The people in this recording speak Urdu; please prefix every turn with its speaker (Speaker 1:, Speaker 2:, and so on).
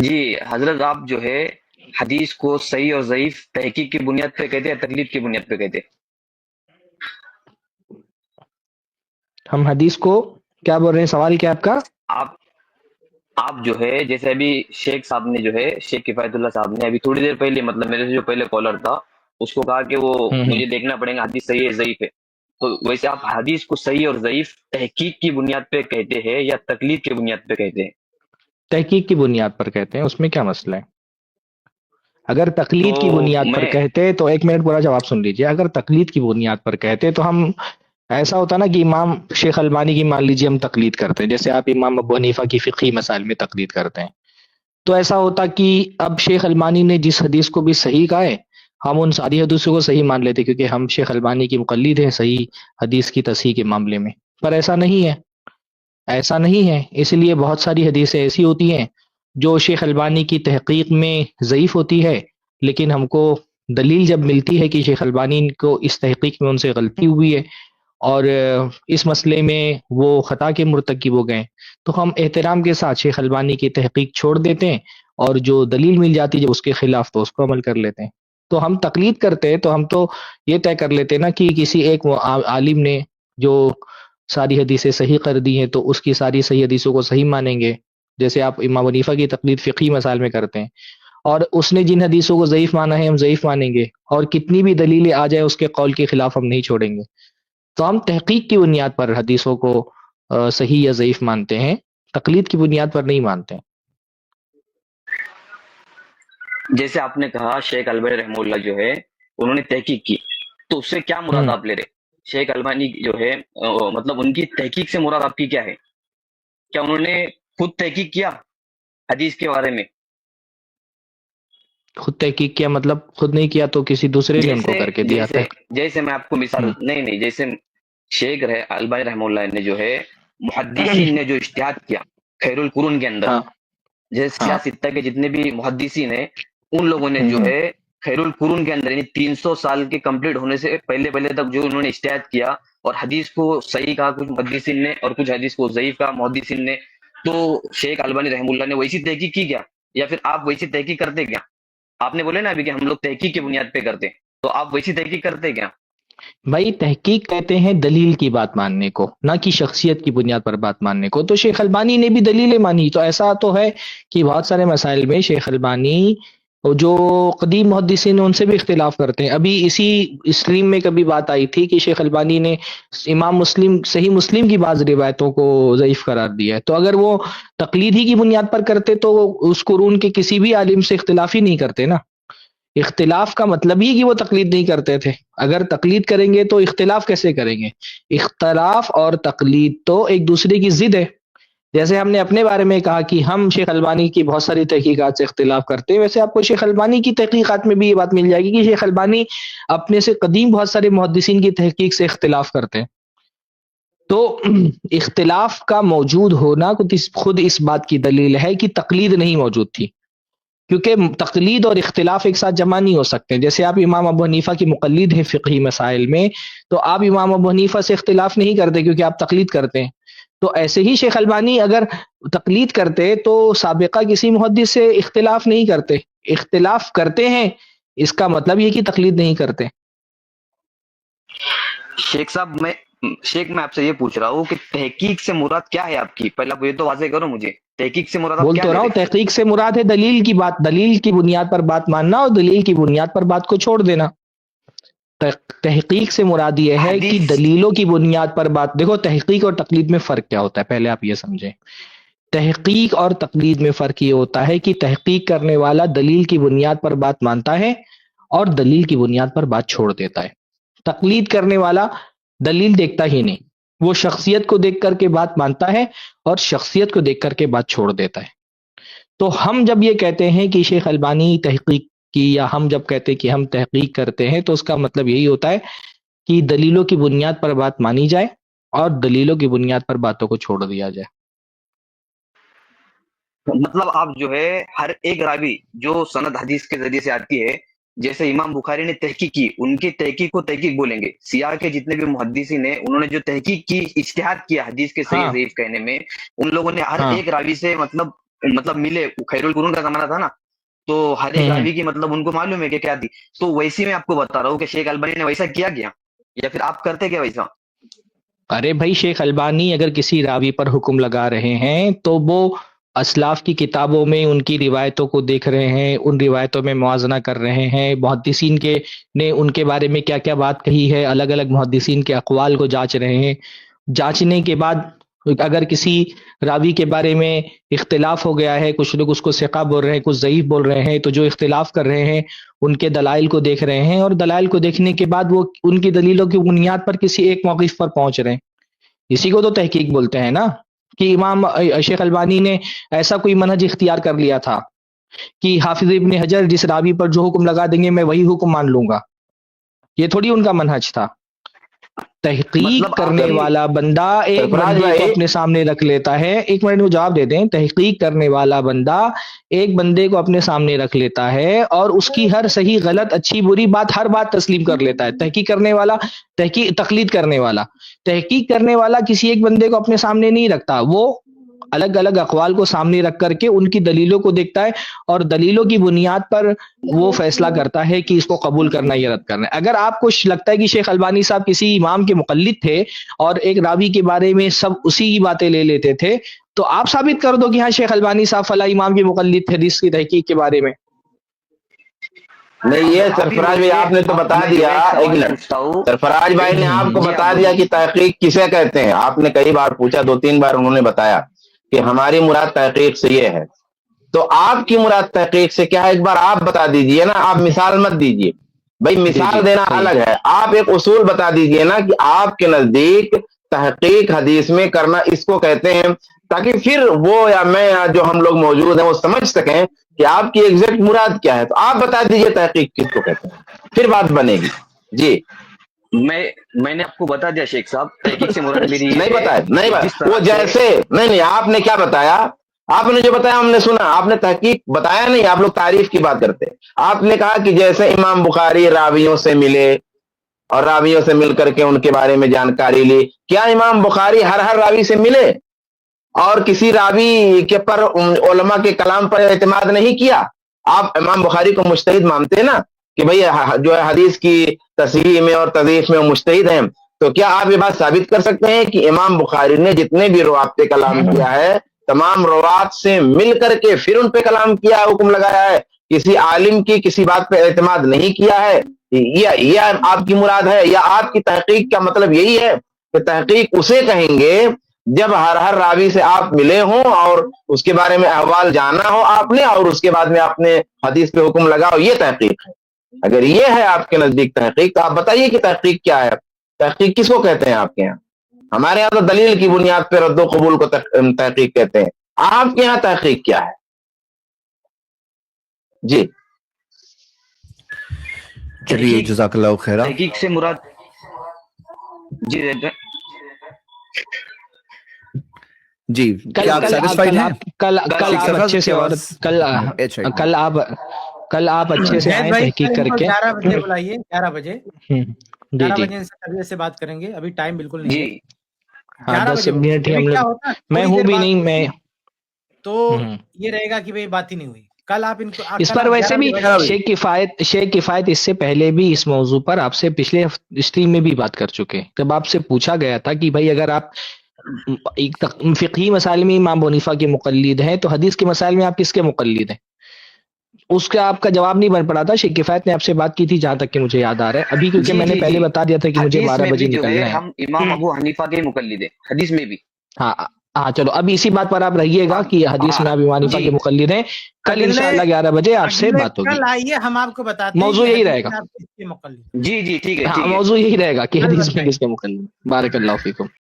Speaker 1: جی حضرت، آپ جو ہے حدیث کو صحیح اور ضعیف تحقیق کی بنیاد پہ کہتے ہیں یا تقلید کی بنیاد پہ کہتے ہیں؟
Speaker 2: ہم حدیث کو کیا بول رہے ہیں؟ سوال کیا آپ کا؟
Speaker 1: آپ آپ جو ہے جیسے ابھی شیخ صاحب نے جو ہے شیخ کفایت اللہ صاحب نے ابھی تھوڑی دیر پہلے مطلب میرے سے جو پہلے کالر تھا اس کو کہا کہ وہ
Speaker 2: ہوں
Speaker 1: مجھے دیکھنا پڑے گا حدیث صحیح ہے ضعیف ہے، تو ویسے آپ حدیث کو صحیح اور ضعیف تحقیق کی بنیاد پہ کہتے ہیں یا تقلید کی بنیاد پہ کہتے ہیں؟
Speaker 2: تحقیق کی بنیاد پر کہتے ہیں، اس میں کیا مسئلہ ہے؟ اگر
Speaker 1: تو
Speaker 2: تقلید کی بنیاد پر
Speaker 1: میں
Speaker 2: کہتے تو ایک منٹ پورا جواب سن لیجئے. اگر تقلید کی بنیاد پر کہتے تو ہم ایسا ہوتا نا کہ امام شیخ البانی کی مان لیجیے ہم تقلید کرتے ہیں، جیسے آپ امام ابو حنیفہ کی فقہی مسائل میں تقلید کرتے ہیں. تو ایسا ہوتا کہ اب شیخ البانی نے جس حدیث کو بھی صحیح کہا ہے ہم ان ساری حدیثوں کو صحیح مان لیتے کیونکہ ہم شیخ البانی کی مقلد ہیں صحیح حدیث کی تصحیح کے معاملے میں. پر ایسا نہیں ہے، ایسا نہیں ہے. اس لیے بہت ساری حدیثیں ایسی ہوتی ہیں جو شیخ البانی کی تحقیق میں ضعیف ہوتی ہے، لیکن ہم کو دلیل جب ملتی ہے کہ شیخ البانی کو اس تحقیق میں ان سے غلطی ہوئی ہے اور اس مسئلے میں وہ خطا کے مرتکب ہو گئے، تو ہم احترام کے ساتھ شیخ البانی کی تحقیق چھوڑ دیتے ہیں اور جو دلیل مل جاتی ہے جب اس کے خلاف تو اس کو عمل کر لیتے ہیں. تو ہم تقلید کرتے ہیں تو ہم تو یہ طے کر لیتے ہیں نا کہ کسی ایک عالم نے جو ساری حدیثیں صحیح کر دی ہیں تو اس کی ساری صحیح حدیثوں کو صحیح مانیں گے، جیسے آپ امام حنیفہ کی تقلید فقہی مسائل میں کرتے ہیں. اور اس نے جن حدیثوں کو ضعیف مانا ہے ہم ضعیف مانیں گے، اور کتنی بھی دلیلیں آ جائے اس کے قول کے خلاف ہم نہیں چھوڑیں گے. تو ہم تحقیق کی بنیاد پر حدیثوں کو صحیح یا ضعیف مانتے ہیں، تقلید کی بنیاد پر نہیں مانتے ہیں.
Speaker 1: جیسے آپ نے کہا شیخ البانی رحمہ اللہ جو ہے انہوں نے تحقیق کی، تو اس سے کیا مراد
Speaker 2: ہوں
Speaker 1: آپ لے رہے؟ شیخ البانی جو ہے مطلب ان کی تحقیق سے مراد آپ کی کیا ہے؟ کیا انہوں نے خود تحقیق کیا حدیث کے بارے میں؟
Speaker 2: خود تحقیق کیا مطلب خود نہیں کیا تو کسی دوسرے نے ان کو
Speaker 1: جیسے
Speaker 2: کر کے دیا تھا.
Speaker 1: جیسے جیسے میں آپ کو مثال
Speaker 2: ہوں
Speaker 1: نہیں جیسے شیخ البانی رحمہ اللہ نے جو ہے محدثین نے جو اجتہاد کیا خیر القرون کے اندر،
Speaker 2: ہاں
Speaker 1: جیسے
Speaker 2: ہاں
Speaker 1: سیاستہ کے جتنے بھی محدثین ہیں ان لوگوں نے جو
Speaker 2: ہوں
Speaker 1: ہے خیر القرون کے اندر یعنی 300 سال کے کمپلیٹ ہونے سے پہلے پہلے تک جو انہوں نے اجتہاد کیا اور حدیث کو صحیح کہا کچھ محدثین نے اور کچھ حدیث کو ضعیف کہا محدثین نے. تو شیخ البانی رحمہ اللہ نے ویسی تحقیق کی کیا یا پھر آپ ویسی تحقیق کرتے کیا؟ آپ نے بولے نا ابھی کہ ہم لوگ تحقیق کی بنیاد پہ کرتے ہیں، تو آپ ویسی تحقیق کرتے کیا؟
Speaker 2: بھائی تحقیق کہتے ہیں دلیل کی بات ماننے کو، نہ کہ شخصیت کی بنیاد پر بات ماننے کو. تو شیخ البانی نے بھی دلیلیں مانی. تو ایسا تو ہے کہ بہت سارے مسائل میں شیخ البانی اور جو قدیم محدثین ہیں ان سے بھی اختلاف کرتے ہیں. ابھی اسی اسٹریم میں کبھی بات آئی تھی کہ شیخ البانی نے امام مسلم صحیح مسلم کی بعض روایتوں کو ضعیف قرار دیا ہے. تو اگر وہ تقلید ہی کی بنیاد پر کرتے تو اس قرون کے کسی بھی عالم سے اختلاف ہی نہیں کرتے نا. اختلاف کا مطلب ہی کہ وہ تقلید نہیں کرتے تھے. اگر تقلید کریں گے تو اختلاف کیسے کریں گے؟ اختلاف اور تقلید تو ایک دوسرے کی ضد ہے. جیسے ہم نے اپنے بارے میں کہا کہ ہم شیخ البانی کی بہت ساری تحقیقات سے اختلاف کرتے ہیں، ویسے آپ کو شیخ البانی کی تحقیقات میں بھی یہ بات مل جائے گی کہ شیخ البانی اپنے سے قدیم بہت سارے محدثین کی تحقیق سے اختلاف کرتے ہیں. تو اختلاف کا موجود ہونا خود اس بات کی دلیل ہے کہ تقلید نہیں موجود تھی، کیونکہ تقلید اور اختلاف ایک ساتھ جمع نہیں ہو سکتے. جیسے آپ امام ابو حنیفہ کی مقلد ہیں فقہی مسائل میں، تو آپ امام ابو حنیفہ سے اختلاف نہیں کرتے کیونکہ آپ تقلید کرتے ہیں. تو ایسے ہی شیخ البانی اگر تقلید کرتے تو سابقہ کسی محدث سے اختلاف نہیں کرتے. اختلاف کرتے ہیں اس کا مطلب یہ کہ تقلید نہیں کرتے.
Speaker 1: شیخ صاحب میں آپ سے یہ پوچھ رہا ہوں کہ تحقیق سے مراد کیا ہے آپ کی؟ پہلے آپ یہ تو واضح کرو مجھے، تحقیق سے مراد آپ
Speaker 2: بول
Speaker 1: کیا
Speaker 2: تو
Speaker 1: لے
Speaker 2: رہا ہوں
Speaker 1: رہے؟
Speaker 2: تحقیق سے مراد ہے دلیل کی بات، دلیل کی بنیاد پر بات ماننا اور دلیل کی بنیاد پر بات کو چھوڑ دینا. تحقیق سے مراد یہ ہے کہ
Speaker 1: حدیث
Speaker 2: دلیلوں کی بنیاد پر بات. دیکھو تحقیق اور تقلید میں فرق کیا ہوتا ہے پہلے آپ یہ سمجھیں. تحقیق اور تقلید میں فرق یہ ہوتا ہے کہ تحقیق کرنے والا دلیل کی بنیاد پر بات مانتا ہے اور دلیل کی بنیاد پر بات چھوڑ دیتا ہے. تقلید کرنے والا دلیل دیکھتا ہی نہیں، وہ شخصیت کو دیکھ کر کے بات مانتا ہے اور شخصیت کو دیکھ کر کے بات چھوڑ دیتا ہے. تو ہم جب یہ کہتے ہیں کہ شیخ البانی تحقیق کی، یا ہم جب کہتے ہیں کہ ہم تحقیق کرتے ہیں، تو اس کا مطلب یہی ہوتا ہے کہ دلیلوں کی بنیاد پر بات مانی جائے اور دلیلوں کی بنیاد پر باتوں کو چھوڑ دیا جائے.
Speaker 1: مطلب آپ جو ہے ہر ایک راوی جو سند حدیث کے ذریعے سے آتی ہے، جیسے امام بخاری نے تحقیق کی ان کی تحقیق کو تحقیق بولیں گے. سیاہ کے جتنے بھی محدثین ہیں انہوں نے جو تحقیق کی اجتہاد کیا حدیث کے صحیح
Speaker 2: ہاں
Speaker 1: ضعیف کہنے میں، ان لوگوں نے ہر
Speaker 2: ہاں
Speaker 1: ایک راوی سے مطلب مطلب ملے، خیر القرون کا زمانہ تھا نا، تو ہر ایک راوی کی مطلب ان کو معلوم ہے کہ کیا تھی. تو ویسی میں آپ کو بتا رہا ہوں کہ شیخ البانی نے ویسا کیا یا پھر آپ کرتے کیا ویسا؟
Speaker 2: ارے بھائی شیخ البانی اگر کسی راوی پر حکم لگا رہے ہیں تو وہ اسلاف کی کتابوں میں ان کی روایتوں کو دیکھ رہے ہیں، ان روایتوں میں موازنہ کر رہے ہیں، محدثین کے نے ان کے بارے میں کیا کیا بات کہی ہے، الگ الگ محدثین کے اقوال کو جانچ رہے ہیں. جانچنے کے بعد اگر کسی راوی کے بارے میں اختلاف ہو گیا ہے، کچھ لوگ اس کو ثقہ بول رہے ہیں، کچھ ضعیف بول رہے ہیں، تو جو اختلاف کر رہے ہیں ان کے دلائل کو دیکھ رہے ہیں، اور دلائل کو دیکھنے کے بعد وہ ان کی دلیلوں کی بنیاد پر کسی ایک موقف پر پہنچ رہے ہیں. اسی کو تو تحقیق بولتے ہیں نا، کہ امام شیخ البانی نے ایسا کوئی منہج اختیار کر لیا تھا کہ حافظ ابن حجر جس راوی پر جو حکم لگا دیں گے میں وہی حکم مان لوں گا. یہ تھوڑی ان کا منہج تھا. تحقیق
Speaker 1: مطلب
Speaker 2: کرنے والا بندہ ایک
Speaker 3: سرفراز
Speaker 2: بندے کو
Speaker 3: بھائی،
Speaker 2: اپنے سامنے رکھ لیتا ہے. ایک منٹ میں جواب دے دیں. تحقیق کرنے والا بندہ ایک بندے کو اپنے سامنے رکھ لیتا ہے اور اس کی ہر صحیح غلط اچھی بری بات ہر بات تسلیم کر لیتا ہے. تحقیق کرنے والا تقلید کرنے والا تحقیق کرنے والا کسی ایک بندے کو اپنے سامنے نہیں رکھتا، وہ الگ الگ اقوال کو سامنے رکھ کر کے ان کی دلیلوں کو دیکھتا ہے اور دلیلوں کی بنیاد پر وہ فیصلہ کرتا ہے کہ اس کو قبول کرنا یا رد کرنا ہے. اگر آپ کو لگتا ہے کہ شیخ البانی صاحب کسی امام کے مقلد تھے اور ایک راوی کے بارے میں سب اسی کی باتیں لے لیتے تھے، تو آپ ثابت کر دو کہ ہاں شیخ البانی صاحب فلاں امام کے مقلد تھے حدیث کی تحقیق کے بارے میں.
Speaker 3: نہیں، یہ سرفراز بھائی آپ نے تو بتا دیا. ایک منٹ، سرفراز بھائی نے آپ کو بتا دیا کہ تحقیق کسے کہتے ہیں. آپ نے کئی بار پوچھا، 2-3 بار انہوں نے بتایا کہ ہماری مراد تحقیق سے یہ ہے. تو آپ کی مراد تحقیق سے کیا ہے، ایک بار آپ بتا دیجئے نا. آپ مثال مت دیجئے بھائی، مثال دینا الگ ہے. آپ ایک اصول بتا دیجئے نا کہ آپ کے نزدیک تحقیق حدیث میں کرنا اس کو کہتے ہیں، تاکہ پھر وہ یا میں یا جو ہم لوگ موجود ہیں وہ سمجھ سکیں کہ آپ کی ایگزیکٹ مراد کیا ہے. تو آپ بتا دیجئے تحقیق کس کو کہتے ہیں، پھر بات بنے گی. جی
Speaker 1: میں نے آپ کو بتا دیا شیخ صاحب، تحقیق سے مراد میری
Speaker 3: نہیں
Speaker 1: یہ ہے
Speaker 3: بتایا، نہیں
Speaker 1: جس
Speaker 3: بتایا وہ
Speaker 1: طرح سے
Speaker 3: جیسے نہیں، آپ نے کیا بتایا؟ آپ نے جو بتایا ہم نے سنا. آپ نے تحقیق بتایا نہیں، آپ لوگ تعریف کی بات کرتے. آپ نے کہا کہ جیسے امام بخاری راویوں سے ملے اور راویوں سے مل کر کے ان کے بارے میں جانکاری لی. کیا امام بخاری ہر راوی سے ملے اور کسی راوی کے پر علماء کے کلام پر اعتماد نہیں کیا؟ آپ امام بخاری کو مجتہد مانتے ہیں نا، کہ بھئی جو ہے حدیث کی تصحیح میں اور تضعیف میں وہ مجتہد ہیں. تو کیا آپ یہ بات ثابت کر سکتے ہیں کہ امام بخاری نے جتنے بھی روات پہ کلام کیا ہے تمام روات سے مل کر کے پھر ان پہ کلام کیا ہے، حکم لگایا ہے، کسی عالم کی کسی بات پہ اعتماد نہیں کیا ہے؟ یہ آپ کی مراد ہے؟ یا آپ کی تحقیق کا مطلب یہی ہے کہ تحقیق اسے کہیں گے جب ہر راوی سے آپ ملے ہوں اور اس کے بارے میں احوال جانا ہو آپ نے، اور اس کے بعد میں آپ نے حدیث پہ حکم لگاؤ، یہ تحقیق ہے؟ اگر یہ ہے آپ کے نزدیک تحقیق، تو آپ بتائیے کہ تحقیق کیا ہے؟ تحقیق کس کو کہتے ہیں آپ کے یہاں؟ ہمارے یہاں تو دلیل کی بنیاد پہ رد و قبول کو تحقیق کہتے ہیں. آپ کے یہاں تحقیق کیا ہے؟ جی
Speaker 4: چلیے، جزاک اللہ خیرہ.
Speaker 1: تحقیق سے مراد جی
Speaker 4: جی کیا آپ سیٹسفائیڈ ہیں؟
Speaker 2: کل آپ اچھے سے اور کل آپ اچھے سے آئیں تحقیق کر کے.
Speaker 5: 11 بجے بلائیے، 11 بجے
Speaker 2: جی
Speaker 5: 11
Speaker 2: جی
Speaker 5: بجے ان سے طبیعت سے بات کریں گے. ابھی ٹائم بالکل نہیں ہے.
Speaker 1: جی
Speaker 5: 11
Speaker 2: 10
Speaker 5: بجے
Speaker 2: منٹ ہی ہم
Speaker 5: کیا
Speaker 2: لوگ،
Speaker 5: ہوتا ہے
Speaker 2: میں
Speaker 5: تھوڑی
Speaker 2: ہوں
Speaker 5: دیر
Speaker 2: بھی
Speaker 5: بعد
Speaker 2: نہیں میں
Speaker 5: تو یہ رہے گا کہ بھئی بات ہی نہیں ہوئی. کل آپ ان کو
Speaker 2: اس پر ویسے بھی شیخ کفایت اس سے پہلے بھی اس موضوع پر آپ سے پچھلے اسٹریم میں بھی بات کر چکے. جب آپ سے پوچھا گیا تھا کہ بھائی اگر آپ فقہی مسائل میں امام ابو حنیفہ کے مقلد ہیں تو حدیث کے مسائل میں آپ کس کے مقلد ہیں؟ اس کا آپ کا جواب نہیں بن پڑا تھا. شیخ کفایت نے آپ سے بات کی تھی جہاں تک کہ مجھے یاد آ رہا ہے ابھی، کیونکہ میں نے پہلے بتا دیا تھا کہ مجھے 12 بجے نکلنا ہے.
Speaker 1: ہم امام ابو حنیفہ کے مقلد ہیں حدیث میں بھی.
Speaker 2: ہاں چلو ابھی اسی بات پر آپ رہیے گا کہ حدیث میں آپ امام حنیفہ کے مقلد ہیں. کل انشاءاللہ 11 بجے آپ سے بات ہوگی.
Speaker 5: کل آئیے، ہم آپ کو بتاتے ہیں
Speaker 2: موضوع یہی رہے گا.
Speaker 5: آپ کس کے مقلد.
Speaker 1: جی ٹھیک ہے.
Speaker 2: موضوع یہی رہے گا کہ حدیث میں کس کے مقلد. بارک اللہ فیکم.